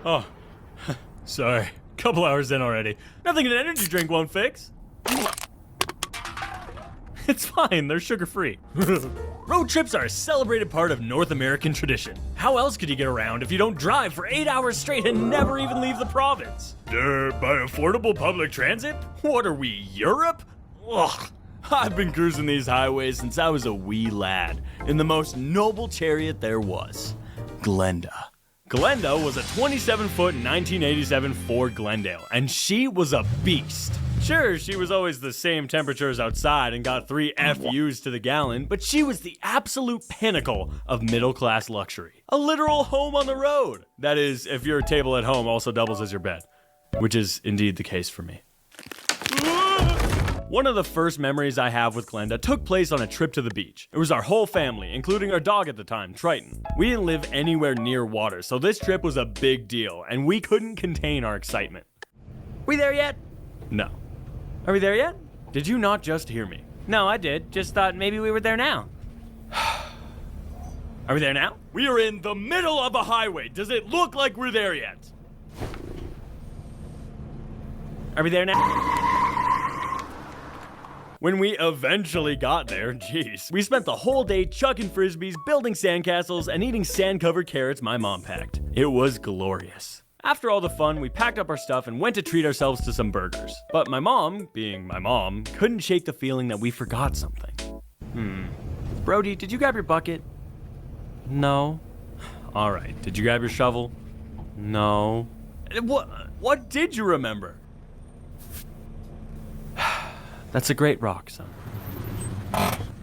Oh, sorry. Couple hours in already. Nothing an energy drink won't fix. It's fine, they're sugar-free. Road trips are a celebrated part of North American tradition. How else could you get around if you don't drive for 8 hours straight and never even leave the province? By affordable public transit? What are we, Europe? Ugh. I've been cruising these highways since I was a wee lad, in the most noble chariot there was, Glenda. Glenda was a 27-foot 1987 Ford Glendale, and she was a beast. Sure, she was always the same temperature as outside and got 3 FUs to the gallon, but she was the absolute pinnacle of middle-class luxury. A literal home on the road. That is, if your table at home also doubles as your bed, which is indeed the case for me. One of the first memories I have with Glenda took place on a trip to the beach. It was our whole family, including our dog at the time, Triton. We didn't live anywhere near water, so this trip was a big deal, and we couldn't contain our excitement. We there yet? No. Are we there yet? Did you not just hear me? No, I did. Just thought maybe we were there now. Are we there now? We are in the middle of a highway. Does it look like we're there yet? Are we there now? When we eventually got there, geez, we spent the whole day chucking frisbees, building sandcastles, and eating sand-covered carrots my mom packed. It was glorious. After all the fun, we packed up our stuff and went to treat ourselves to some burgers. But my mom, being my mom, couldn't shake the feeling that we forgot something. Brody, did you grab your bucket? No. All right, did you grab your shovel? No. What did you remember? That's a great rock, son.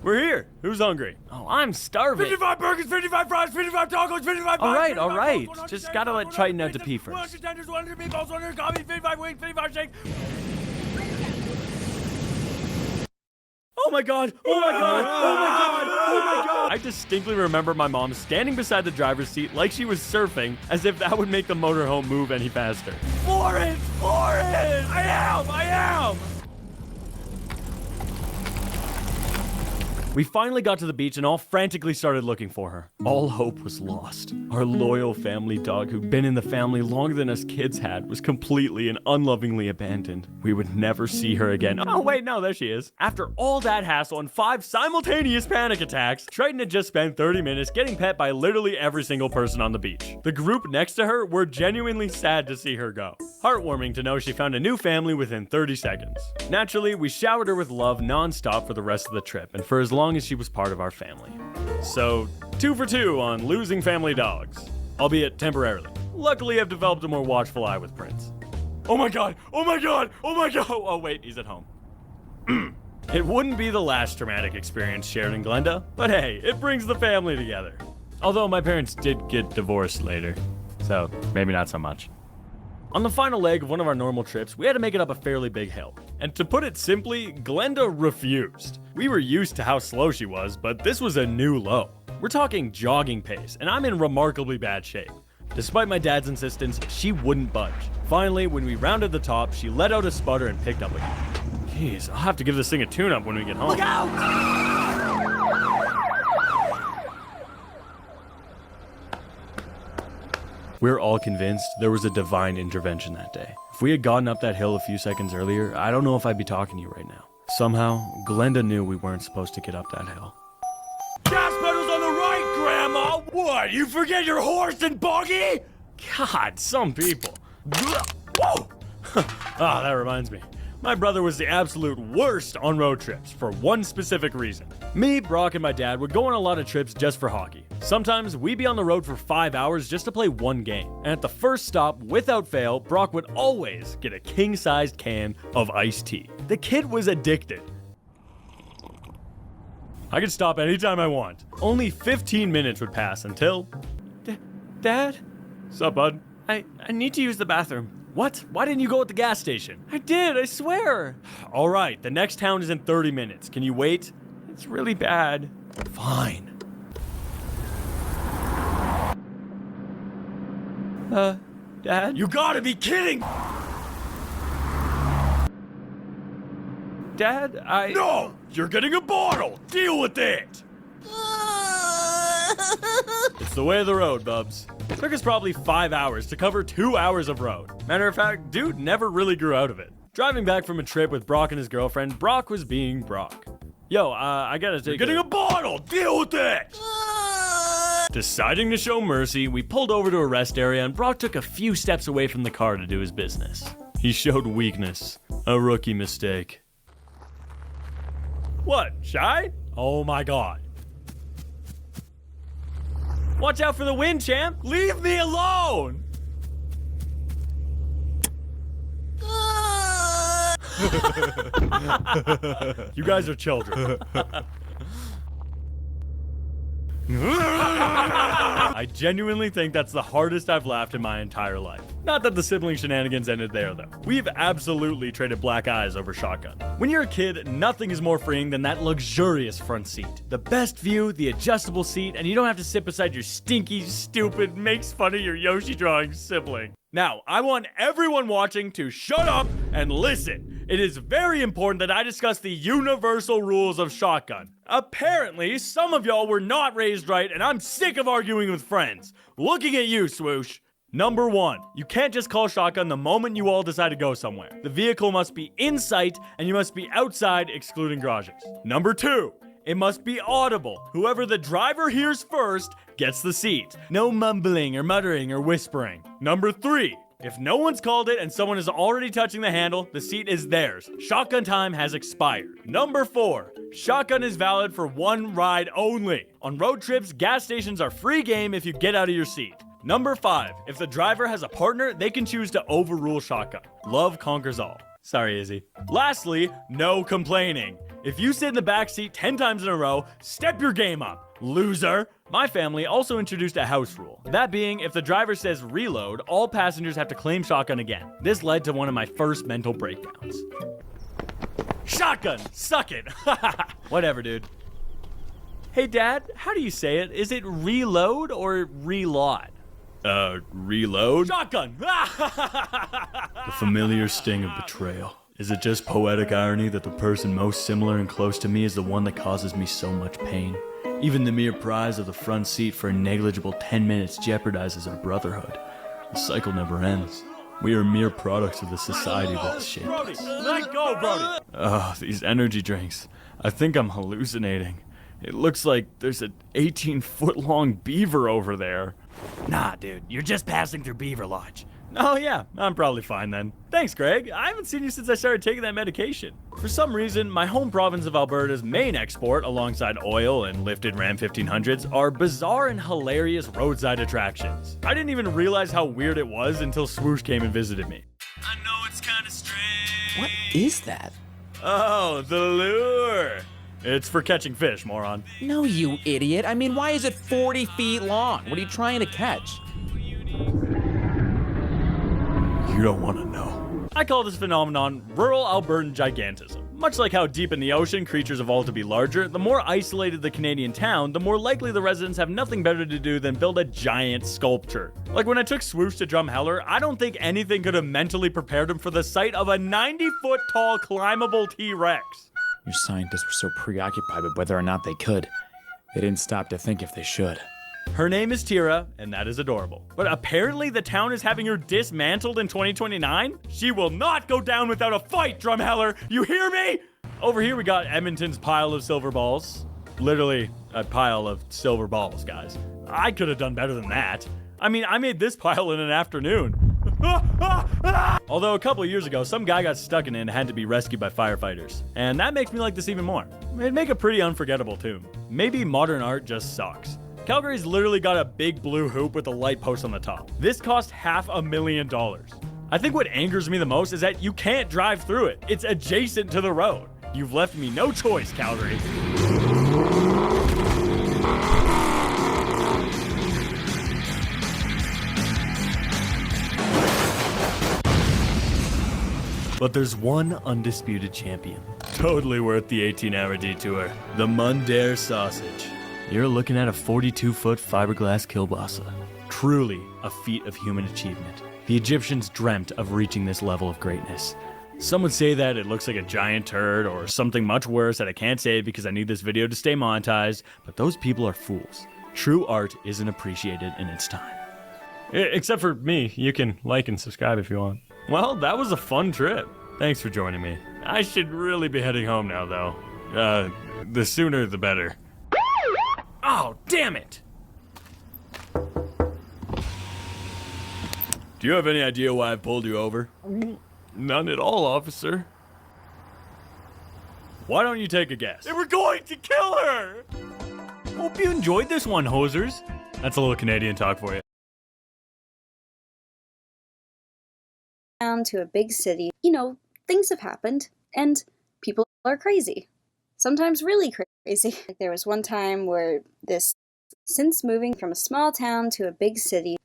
We're here. Who's hungry? Oh, I'm starving. 55 burgers, 55 fries, 55 tacos, 55 pies. All right. Just gotta let Triton out to pee first. 100 tenders, 100 meatballs, 100 coffee, 55 wings, 55 shakes. Oh my god! Oh my god! Oh my god! Oh my god! I distinctly remember my mom standing beside the driver's seat like she was surfing, as if that would make the motorhome move any faster. Florence! I am! We finally got to the beach and all frantically started looking for her. All hope was lost. Our loyal family dog, who'd been in the family longer than us kids had, was completely and unlovingly abandoned. We would never see her again. Oh wait, no, there she is. After all that hassle and 5 simultaneous panic attacks, Triton had just spent 30 minutes getting pet by literally every single person on the beach. The group next to her were genuinely sad to see her go. Heartwarming to know she found a new family within 30 seconds. Naturally, we showered her with love non-stop for the rest of the trip, and for as long as she was part of our family. So, 2 for 2 on losing family dogs, albeit temporarily. Luckily, I've developed a more watchful eye with Prince. Oh my god! Oh wait, he's at home. It wouldn't be the last traumatic experience shared in Glenda, but hey, it brings the family together. Although my parents did get divorced later, so maybe not so much. On the final leg of one of our normal trips, we had to make it up a fairly big hill. And to put it simply, Glenda refused. We were used to how slow she was, but this was a new low. We're talking jogging pace, and I'm in remarkably bad shape. Despite my dad's insistence, she wouldn't budge. Finally, when we rounded the top, she let out a sputter and picked up again. Jeez, I'll have to give this thing a tune-up when we get home. Look out! We're all convinced there was a divine intervention that day. If we had gotten up that hill a few seconds earlier, I don't know if I'd be talking to you right now. Somehow, Glenda knew we weren't supposed to get up that hill. Gas pedals on the right, Grandma! What, you forget your horse and buggy? God, some people. Whoa! Ah, that reminds me. My brother was the absolute worst on road trips for one specific reason. Me, Brock, and my dad would go on a lot of trips just for hockey. Sometimes we'd be on the road for 5 hours just to play one game. And at the first stop, without fail, Brock would always get a king-sized can of iced tea. The kid was addicted. I could stop anytime I want. Only 15 minutes would pass until... Dad? Sup, bud? I need to use the bathroom. What? Why didn't you go at the gas station? I did, I swear. All right, the next town is in 30 minutes. Can you wait? It's really bad. Fine. Dad? You gotta be kidding! Dad, No! You're getting a bottle! Deal with it! It's the way of the road, bubs. It took us probably 5 hours to cover 2 hours of road. Matter of fact, dude never really grew out of it. Driving back from a trip with Brock and his girlfriend, Brock was being Brock. Yo, I gotta take getting a bottle! Deal with it! Deciding to show mercy, we pulled over to a rest area and Brock took a few steps away from the car to do his business. He showed weakness. A rookie mistake. What, shy? Oh my god. Watch out for the wind, champ! Leave me alone! You guys are children. I genuinely think that's the hardest I've laughed in my entire life. Not that the sibling shenanigans ended there, though. We've absolutely traded black eyes over shotgun. When you're a kid, nothing is more freeing than that luxurious front seat. The best view, the adjustable seat, and you don't have to sit beside your stinky, stupid, makes fun of your Yoshi drawing sibling. Now, I want everyone watching to shut up and listen. It is very important that I discuss the universal rules of shotgun. Apparently, some of y'all were not raised right, and I'm sick of arguing with friends. Looking at you, Swoosh. Number 1, you can't just call shotgun the moment you all decide to go somewhere. The vehicle must be in sight, and you must be outside, excluding garages. Number 2, it must be audible. Whoever the driver hears first gets the seat. No mumbling or muttering or whispering. Number 3, if no one's called it and someone is already touching the handle, the seat is theirs. Shotgun time has expired. Number 4, shotgun is valid for one ride only. On road trips, gas stations are free game if you get out of your seat. Number 5, if the driver has a partner, they can choose to overrule shotgun. Love conquers all. Sorry, Izzy. Lastly, no complaining. If you sit in the back seat 10 times in a row, step your game up, loser. My family also introduced a house rule. That being, if the driver says reload, all passengers have to claim shotgun again. This led to one of my first mental breakdowns. Shotgun! Suck it! Whatever, dude. Hey, Dad, how do you say it? Is it reload or reload? Reload? Shotgun! The familiar sting of betrayal. Is it just poetic irony that the person most similar and close to me is the one that causes me so much pain? Even the mere prize of the front seat for a negligible 10 minutes jeopardizes our brotherhood. The cycle never ends. We are mere products of the society that has shaped us. Let go, Brody! Oh, these energy drinks. I think I'm hallucinating. It looks like there's an 18-foot-long beaver over there. Nah, dude, you're just passing through Beaver Lodge. Oh yeah, I'm probably fine then. Thanks, Greg. I haven't seen you since I started taking that medication. For some reason, my home province of Alberta's main export, alongside oil and lifted Ram 1500s, are bizarre and hilarious roadside attractions. I didn't even realize how weird it was until Swoosh came and visited me. I know it's kind of strange. What is that? Oh, the lure. It's for catching fish, moron. No, you idiot. I mean, why is it 40 feet long? What are you trying to catch? You don't want to know. I call this phenomenon rural Albertan gigantism. Much like how deep in the ocean creatures evolve to be larger, the more isolated the Canadian town, the more likely the residents have nothing better to do than build a giant sculpture. Like when I took Swoosh to Drumheller, I don't think anything could have mentally prepared him for the sight of a 90-foot tall climbable T-Rex. Your scientists were so preoccupied with whether or not they could, they didn't stop to think if they should. Her name is Tira, and that is adorable. But apparently the town is having her dismantled in 2029? She will not go down without a fight, Drumheller! You hear me? Over here we got Edmonton's pile of silver balls. Literally a pile of silver balls, guys. I could have done better than that. I mean, I made this pile in an afternoon. Although a couple years ago, some guy got stuck in it and had to be rescued by firefighters. And that makes me like this even more. It'd make a pretty unforgettable tomb. Maybe modern art just sucks. Calgary's literally got a big blue hoop with a light post on the top. This cost $500,000. I think what angers me the most is that you can't drive through it. It's adjacent to the road. You've left me no choice, Calgary. But there's one undisputed champion. Totally worth the 18-hour detour. The Mundare Sausage. You're looking at a 42-foot fiberglass kielbasa. Truly a feat of human achievement. The Egyptians dreamt of reaching this level of greatness. Some would say that it looks like a giant turd or something much worse that I can't say because I need this video to stay monetized, but those people are fools. true art isn't appreciated in its time. Except for me. You can like and subscribe if you want. Well, that was a fun trip. Thanks for joining me. I should really be heading home now, though. The sooner the better. Oh, damn it! Do you have any idea why I pulled you over? None at all, officer. Why don't you take a guess? They were going to kill her! Hope you enjoyed this one, hosers. That's a little Canadian talk for you. Down to a big city, things have happened, and people are crazy. Sometimes really crazy. There was one time where since moving from a small town to a big city,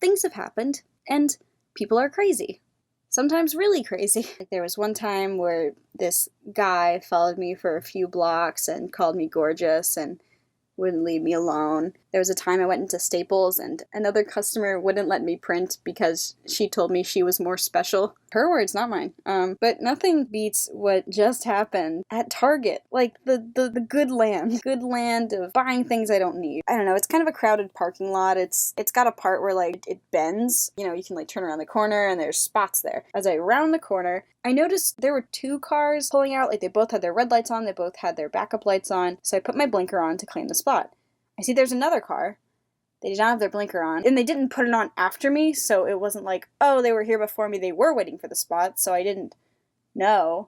things have happened, and people are crazy. Sometimes really crazy. There was one time where this guy followed me for a few blocks and called me gorgeous and wouldn't leave me alone. There was a time I went into Staples and another customer wouldn't let me print because she told me she was more special. Her words, not mine. But nothing beats what just happened at Target. Like the good land of buying things I don't need. I don't know, it's kind of a crowded parking lot. It's got a part where it bends. You can turn around the corner and there's spots there. As I round the corner, I noticed there were two cars pulling out. They both had their red lights on, they both had their backup lights on. So I put my blinker on to claim the spot. I see there's another car. They did not have their blinker on. And they didn't put it on after me, so it wasn't like, oh, they were here before me. They were waiting for the spot, so I didn't know.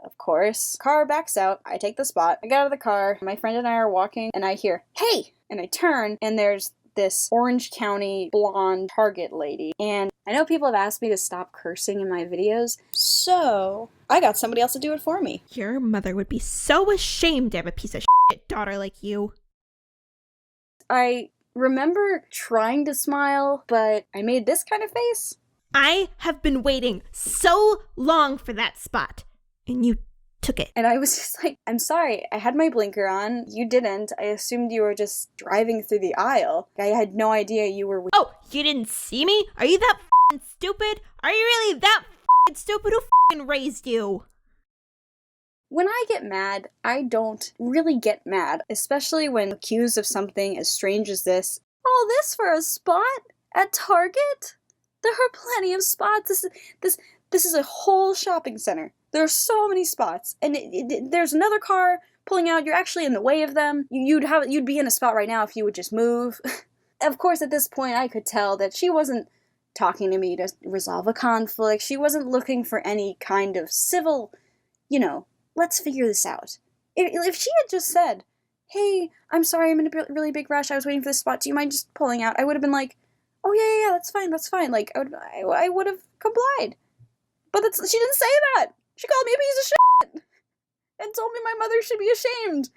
Of course. Car backs out. I take the spot. I get out of the car. My friend and I are walking, and I hear, hey! And I turn, and there's this Orange County blonde Target lady. And I know people have asked me to stop cursing in my videos, so I got somebody else to do it for me. Your mother would be so ashamed to have a piece of shit daughter like you. I remember trying to smile, but I made this kind of face. I have been waiting so long for that spot, and you took it. And I was just like, I'm sorry, I had my blinker on. You didn't. I assumed you were just driving through the aisle. I had no idea you were... Oh, you didn't see me? Are you that f***ing stupid? Are you really that f***ing stupid? Who f***ing raised you? When I get mad, I don't really get mad, especially when accused of something as strange as this. All this for a spot? At Target? There are plenty of spots. This is a whole shopping center. There are so many spots, and there's another car pulling out. You're actually in the way of them. You'd be in a spot right now if you would just move. Of course, at this point, I could tell that she wasn't talking to me to resolve a conflict. She wasn't looking for any kind of civil, let's figure this out. If she had just said, hey, I'm sorry, I'm in a really big rush, I was waiting for this spot, do you mind just pulling out? I would have been like, oh yeah, that's fine. Like, I would have complied. But she didn't say that. She called me a piece of shit and told me my mother should be ashamed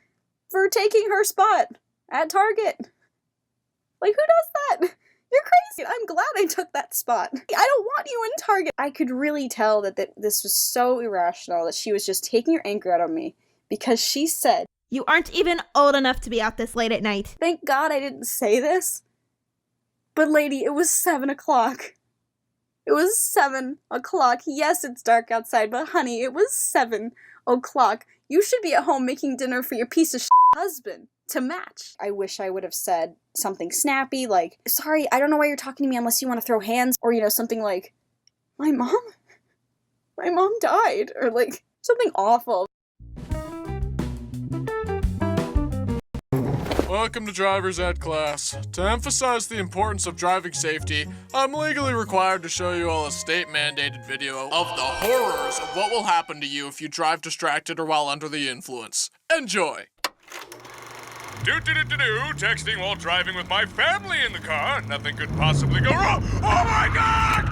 for taking her spot at Target. Like, who does that? You're crazy. I'm glad I took that spot. I don't want you in Target. I could really tell that this was so irrational, that she was just taking her anger out on me because she said, you aren't even old enough to be out this late at night. Thank God I didn't say this. But lady, it was 7 o'clock. It was 7 o'clock. Yes, it's dark outside, but honey, it was 7 o'clock. You should be at home making dinner for your piece of shit husband to match. I wish I would have said something snappy, like, sorry, I don't know why you're talking to me unless you want to throw hands, or, something like, my mom died, or, something awful. Welcome to Driver's Ed class. To emphasize the importance of driving safety, I'm legally required to show you all a state-mandated video of the horrors of what will happen to you if you drive distracted or while under the influence. Enjoy! Texting while driving with my family in the car. Nothing could possibly go wrong. Oh my God!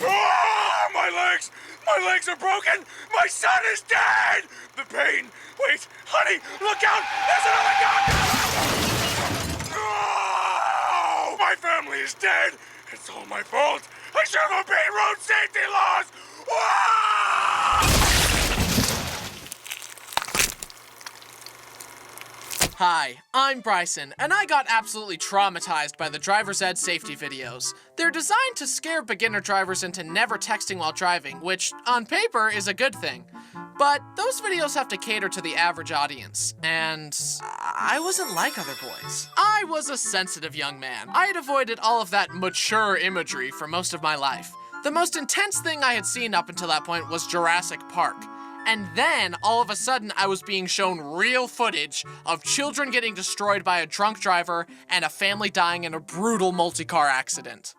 Ah, my legs! My legs are broken! My son is dead! The pain! Wait, honey, look out! There's another gun! Oh, my family is dead! It's all my fault! I should have obeyed road safety laws! Ah! Hi, I'm Bryson, and I got absolutely traumatized by the driver's ed safety videos. They're designed to scare beginner drivers into never texting while driving, which, on paper, is a good thing. But those videos have to cater to the average audience, and I wasn't like other boys. I was a sensitive young man. I had avoided all of that mature imagery for most of my life. The most intense thing I had seen up until that point was Jurassic Park. And then, all of a sudden, I was being shown real footage of children getting destroyed by a drunk driver and a family dying in a brutal multi-car accident.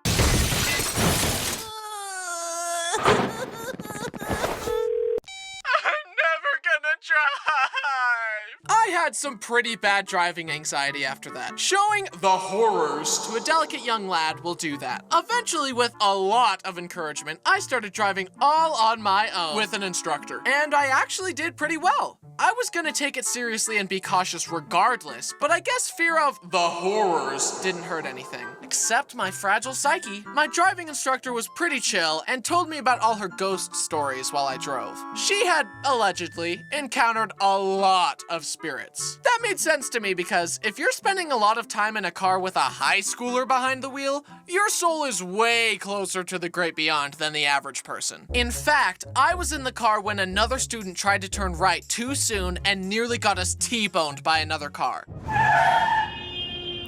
I had some pretty bad driving anxiety after that. Showing the horrors to a delicate young lad will do that. Eventually, with a lot of encouragement, I started driving all on my own with an instructor. And I actually did pretty well. I was gonna take it seriously and be cautious regardless, but I guess fear of the horrors didn't hurt anything. Except my fragile psyche. My driving instructor was pretty chill and told me about all her ghost stories while I drove. She had, allegedly, encountered a lot of spirits. That made sense to me because if you're spending a lot of time in a car with a high schooler behind the wheel, your soul is way closer to the great beyond than the average person. In fact, I was in the car when another student tried to turn right too soon and nearly got us T-boned by another car.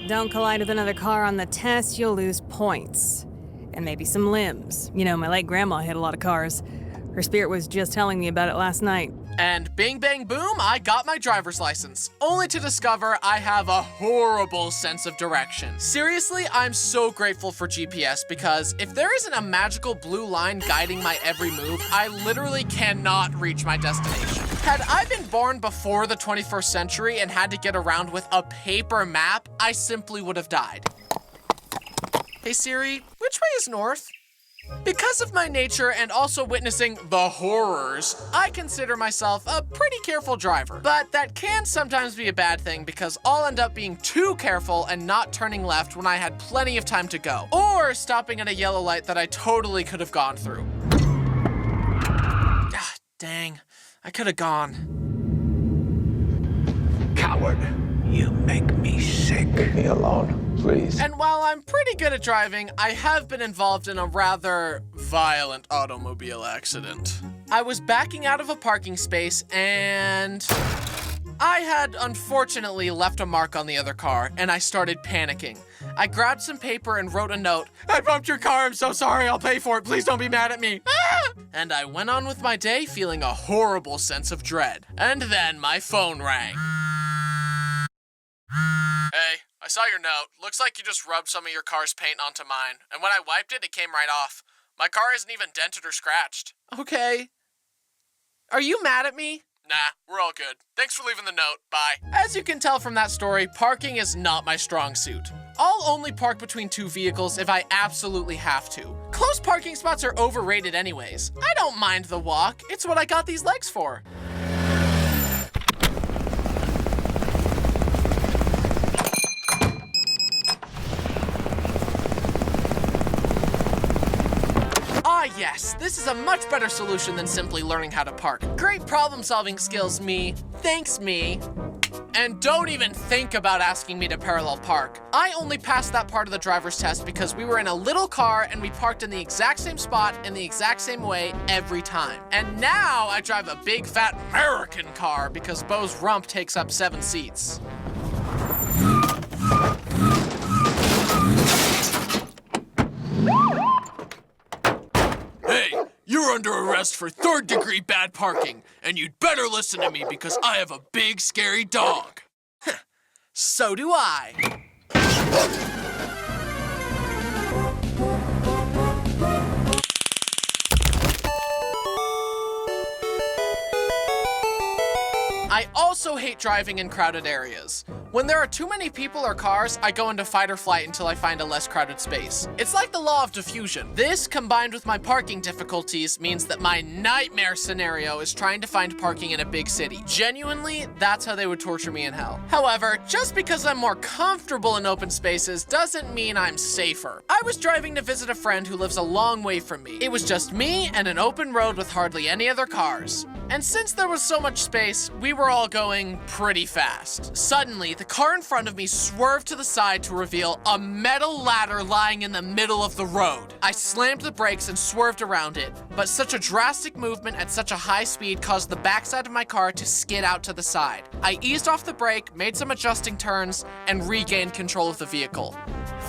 Don't collide with another car on the test, you'll lose points. And maybe some limbs. You know, my late grandma hit a lot of cars. Her spirit was just telling me about it last night. And bing bang boom, I got my driver's license, only to discover I have a horrible sense of direction. Seriously, I'm so grateful for GPS because if there isn't a magical blue line guiding my every move, I literally cannot reach my destination. Had I been born before the 21st century and had to get around with a paper map, I simply would have died. Hey Siri, which way is north? Because of my nature and also witnessing the horrors, I consider myself a pretty careful driver. But that can sometimes be a bad thing because I'll end up being too careful and not turning left when I had plenty of time to go. Or stopping at a yellow light that I totally could have gone through. Ah, dang. I could have gone. Coward, you make me sick. Leave me alone, please. And while I'm pretty good at driving, I have been involved in a rather violent automobile accident. I was backing out of a parking space and I had unfortunately left a mark on the other car and I started panicking. I grabbed some paper and wrote a note. I bumped your car, I'm so sorry, I'll pay for it, please don't be mad at me. Ah! And I went on with my day feeling a horrible sense of dread. And then my phone rang. Hey, I saw your note. Looks like you just rubbed some of your car's paint onto mine. And when I wiped it, it came right off. My car isn't even dented or scratched. Okay. Are you mad at me? Nah, we're all good. Thanks for leaving the note. Bye. As you can tell from that story, parking is not my strong suit. I'll only park between two vehicles if I absolutely have to. Close parking spots are overrated anyways. I don't mind the walk. It's what I got these legs for. Ah yes, this is a much better solution than simply learning how to park. Great problem-solving skills, me. Thanks, me. And don't even think about asking me to parallel park. I only passed that part of the driver's test because we were in a little car and we parked in the exact same spot in the exact same way every time. And now I drive a big fat American car because Bo's rump takes up 7 seats. Hey, you're under arrest for 3rd-degree bad parking, and you'd better listen to me because I have a big, scary dog. So do I. I also hate driving in crowded areas. When there are too many people or cars, I go into fight or flight until I find a less crowded space. It's like the law of diffusion. This, combined with my parking difficulties, means that my nightmare scenario is trying to find parking in a big city. Genuinely, that's how they would torture me in hell. However, just because I'm more comfortable in open spaces doesn't mean I'm safer. I was driving to visit a friend who lives a long way from me. It was just me and an open road with hardly any other cars. And since there was so much space, we were all going pretty fast. Suddenly, the car in front of me swerved to the side to reveal a metal ladder lying in the middle of the road. I slammed the brakes and swerved around it, but such a drastic movement at such a high speed caused the backside of my car to skid out to the side. I eased off the brake, made some adjusting turns, and regained control of the vehicle.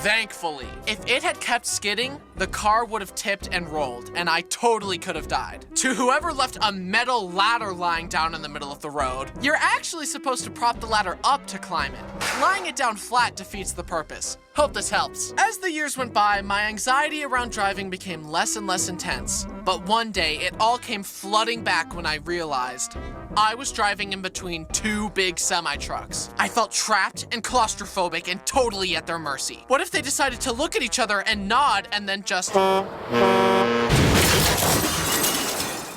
Thankfully, if it had kept skidding, the car would have tipped and rolled, and I totally could have died. To whoever left a metal ladder lying down in the middle of the road, you're actually supposed to prop the ladder up to climb it. Lying it down flat defeats the purpose. Hope this helps. As the years went by, my anxiety around driving became less and less intense. But one day, it all came flooding back when I realized I was driving in between two big semi-trucks. I felt trapped and claustrophobic and totally at their mercy. What if they decided to look at each other and nod and then just...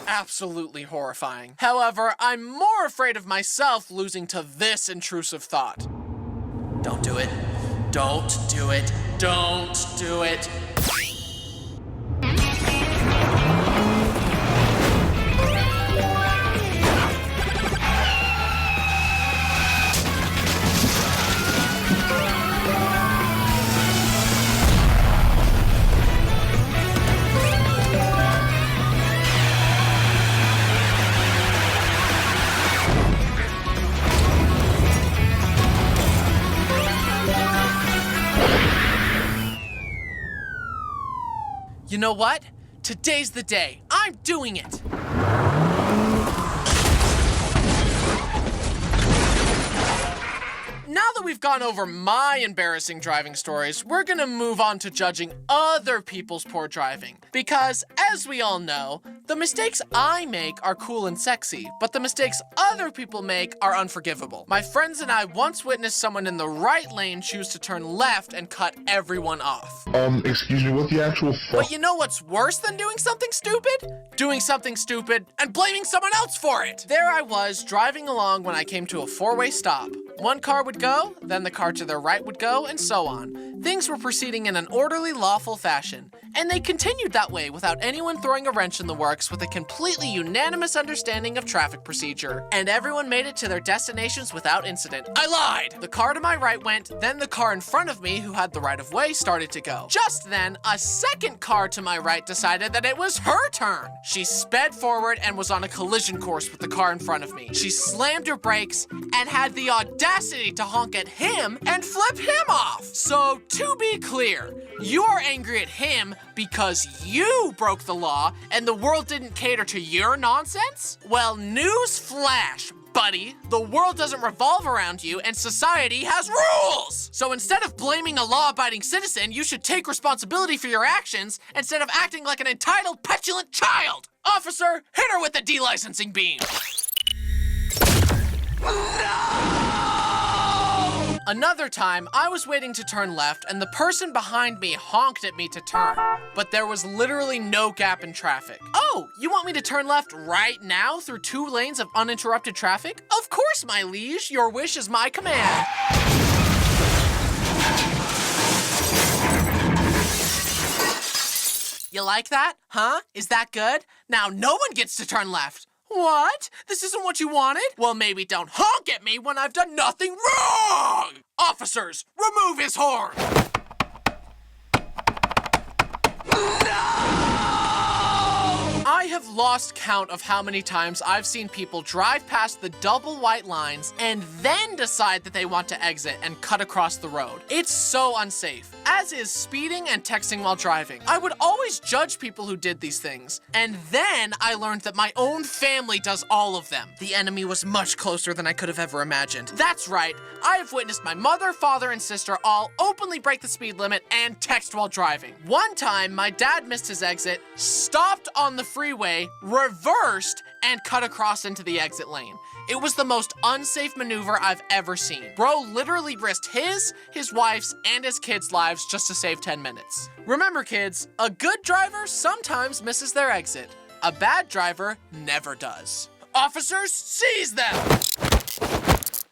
Absolutely horrifying. However, I'm more afraid of myself losing to this intrusive thought. Don't do it. Don't do it. Don't do it. You know what? Today's the day. I'm doing it. Now that we've gone over my embarrassing driving stories, we're gonna move on to judging other people's poor driving. Because, as we all know, the mistakes I make are cool and sexy, but the mistakes other people make are unforgivable. My friends and I once witnessed someone in the right lane choose to turn left and cut everyone off. Excuse me, what the actual fuck? But you know what's worse than doing something stupid? Doing something stupid and blaming someone else for it. There I was, driving along when I came to a four-way stop. One car would go, then the car to their right would go, and so on. Things were proceeding in an orderly, lawful fashion, and they continued that way without anyone throwing a wrench in the works, with a completely unanimous understanding of traffic procedure. And everyone made it to their destinations without incident. I lied! The car to my right went, then the car in front of me, who had the right of way, started to go. Just then, a second car to my right decided that it was her turn. She sped forward and was on a collision course with the car in front of me. She slammed her brakes and had the audacity to honk at him and flip him off. So, to be clear, you're angry at him because you broke the law and the world didn't cater to your nonsense? Well, news flash, buddy. The world doesn't revolve around you and society has rules! So instead of blaming a law-abiding citizen, you should take responsibility for your actions instead of acting like an entitled, petulant child! Officer, hit her with the delicensing beam! Another time, I was waiting to turn left and the person behind me honked at me to turn, but there was literally no gap in traffic. Oh, you want me to turn left right now through 2 lanes of uninterrupted traffic? Of course, my liege, your wish is my command. You like that? Huh? Is that good? Now no one gets to turn left. What? This isn't what you wanted? Well, maybe don't honk at me when I've done nothing wrong! Officers, remove his horn! I have lost count of how many times I've seen people drive past the double white lines and then decide that they want to exit and cut across the road. It's so unsafe, as is speeding and texting while driving. I would always judge people who did these things, and then I learned that my own family does all of them. The enemy was much closer than I could have ever imagined. That's right, I have witnessed my mother, father, and sister all openly break the speed limit and text while driving. One time, my dad missed his exit, stopped on the freeway, reversed, and cut across into the exit lane. It was the most unsafe maneuver I've ever seen. Bro literally risked his wife's, and his kids' lives just to save 10 minutes. Remember, kids, a good driver sometimes misses their exit. A bad driver never does. Officers, seize them!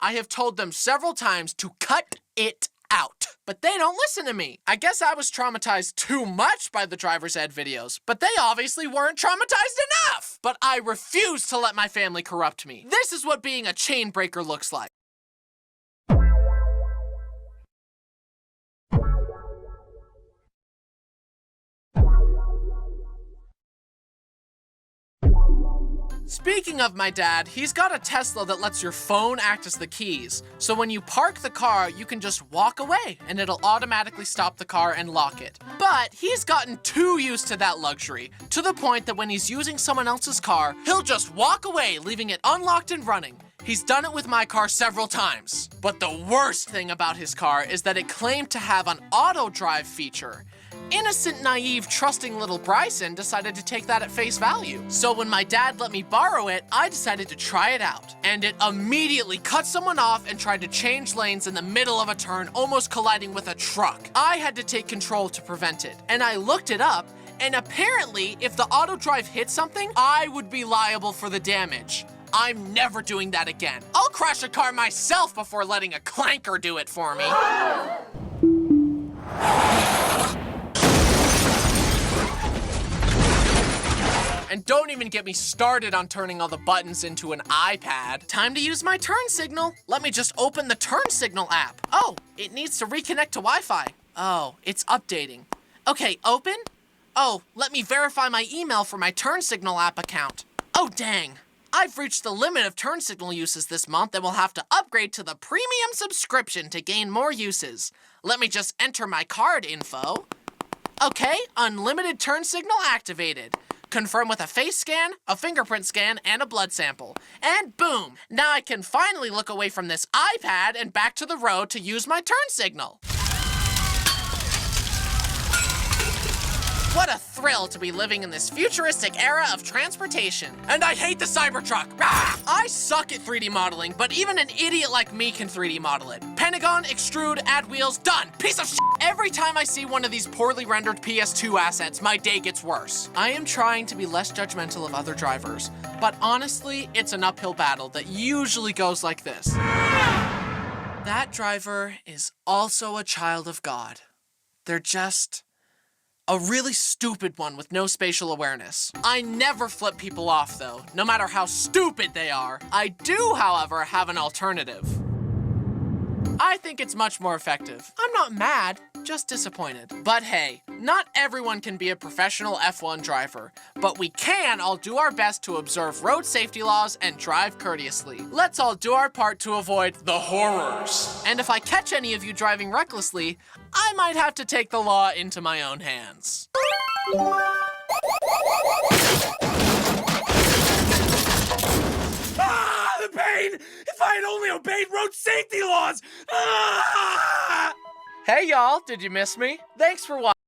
I have told them several times to cut it out, but they don't listen to me. I guess I was traumatized too much by the driver's ed videos, but they obviously weren't traumatized enough. But I refuse to let my family corrupt me. This is what being a chain breaker looks like. Speaking of my dad, he's got a Tesla that lets your phone act as the keys. So when you park the car, you can just walk away and it'll automatically stop the car and lock it. But he's gotten too used to that luxury, to the point that when he's using someone else's car, he'll just walk away, leaving it unlocked and running. He's done it with my car several times. But the worst thing about his car is that it claimed to have an auto drive feature. Innocent, naive, trusting little Bryson decided to take that at face value. So when my dad let me borrow it, I decided to try it out. And it immediately cut someone off and tried to change lanes in the middle of a turn, almost colliding with a truck. I had to take control to prevent it. And I looked it up, and apparently, if the auto drive hit something, I would be liable for the damage. I'm never doing that again. I'll crash a car myself before letting a clanker do it for me. And don't even get me started on turning all the buttons into an iPad. Time to use my turn signal. Let me just open the turn signal app. Oh, it needs to reconnect to Wi-Fi. Oh, it's updating. Okay, open. Oh, let me verify my email for my turn signal app account. Oh, dang. I've reached the limit of turn signal uses this month and will have to upgrade to the premium subscription to gain more uses. Let me just enter my card info. Okay, unlimited turn signal activated. Confirm with a face scan, a fingerprint scan, and a blood sample. And boom! Now I can finally look away from this iPad and back to the road to use my turn signal. What a thrill to be living in this futuristic era of transportation. And I hate the Cybertruck. Rah! I suck at 3D modeling, but even an idiot like me can 3D model it. Pentagon, extrude, add wheels, done. Piece of shit. Every time I see one of these poorly rendered PS2 assets, my day gets worse. I am trying to be less judgmental of other drivers, but honestly, it's an uphill battle that usually goes like this. That driver is also a child of God. They're just a really stupid one with no spatial awareness. I never flip people off though, no matter how stupid they are. I do, however, have an alternative. I think it's much more effective. I'm not mad, just disappointed. But hey, not everyone can be a professional F1 driver, but we can all do our best to observe road safety laws and drive courteously. Let's all do our part to avoid the horrors. And if I catch any of you driving recklessly, I might have to take the law into my own hands. Ah, the pain! If I had only obeyed road safety laws! Ah! Hey y'all, did you miss me? Thanks for watching.